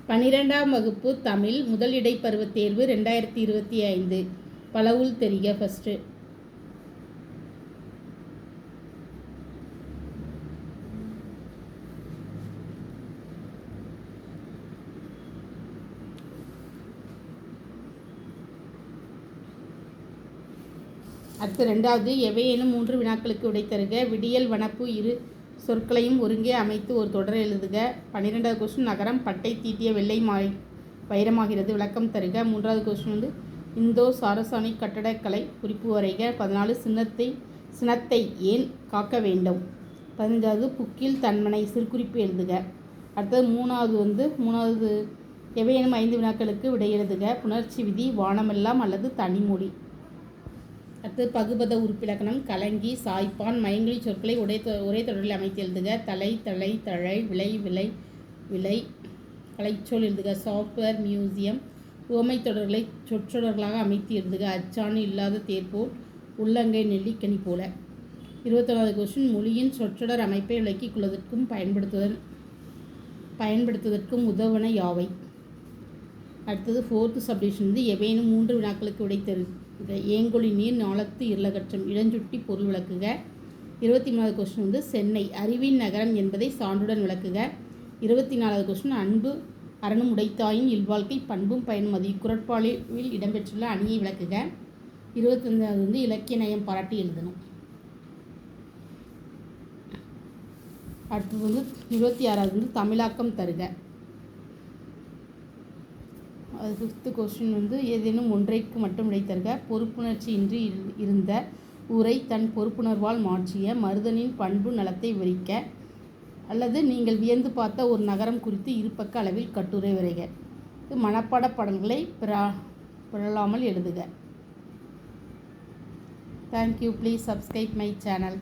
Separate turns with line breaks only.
12ஆம் வகுப்பு தமிழ் முதல் இடைப்பருவத் தேர்வு 2025. பலவுள் தெரிக. ஃபஸ்ட்டு அடுத்து ரெண்டாவது, எவையேனும் 3 வினாக்களுக்கு விடை தருக. விடியல் வனப்பு இரு சொற்களையும் ஒருங்கே அமைத்து ஒரு தொடர் எழுதுக. 12வது கொஸ்டின், நகரம் பட்டை தீட்டிய வெள்ளை வைரமாகிறது, விளக்கம் தருக. 3வது கொஸ்டின் இந்தோ சாரசானிக் கட்டடக்கலை குறிப்பு வரைக. 14 சினத்தை ஏன் காக்க வேண்டும். 15வது புக்கில் தன்மனை சிறுகுறிப்பு எழுதுக. அடுத்தது மூணாவது எவையேனும் 5 வினாக்களுக்கு விடை எழுதுக. புணர்ச்சி விதி, வானமெல்லாம் அல்லது தனிமொழி. அடுத்து பகுபத உறுப்பிலக்கணம், கலங்கி, சாய்ப்பான், மயங்கொலி சொற்களை ஒரே தொடரில் அமைத்து எழுதுக. தலை, தழை, தழை, விளை, விளை, விளை, கலைச்சொல் எழுதுக. சாஃப்ட்வேர், மியூசியம், உவமை தொடர்களை சொற்றொடர்களாக அமைத்து எழுதுக. அச்சாணி இல்லாத தேர்போல், உள்ளங்கை நெல்லிக்கனி போல. 21வது கொஸ்டின், மொழியின் சொற்றொடர் அமைப்பை விளக்கிக் கொள்வதற்கும் பயன்படுத்துவதற்கும் உதவன யாவை. அடுத்தது 4th சப்டிவிஷன் எவையேனும் 3 வினாக்களுக்கு விடை தருக. ஏங்கொழி நீர், நாளத்து இருளகற்றம், இடஞ்சுட்டி பொருள் விளக்குக. 23வது கொஸ்டின் சென்னை அறிவின் நகரம் என்பதை சான்றுடன் விளக்குக. 24வது கொஸ்டின், அன்பு அரணும் உடைத்தாயின் இல்வாழ்க்கை பண்பும் பயனும் அது இக்குறட்பாலில் இடம்பெற்றுள்ள அணியை விளக்குக. 25வது இலக்கிய நயம் பாராட்டி எழுதணும். அடுத்தது 26வது தமிழாக்கம் தருக. 5th கொஸ்டின் ஏதேனும் ஒன்றைக்கு மட்டும் விடை தருக. பொறுப்புணர்ச்சி இன்றி இருந்த ஊரை தன் பொறுப்புணர்வால் மாற்றிய மருதனின் பண்பு நலத்தை விவரிக்க. அல்லது நீங்கள் வியந்து பார்த்த ஒரு நகரம் குறித்து இருபக்க அளவில் கட்டுரை வரைக. மனப்பாட பாடல்களை பிறழாமல் எழுதுக. Thank you. Please subscribe my channel.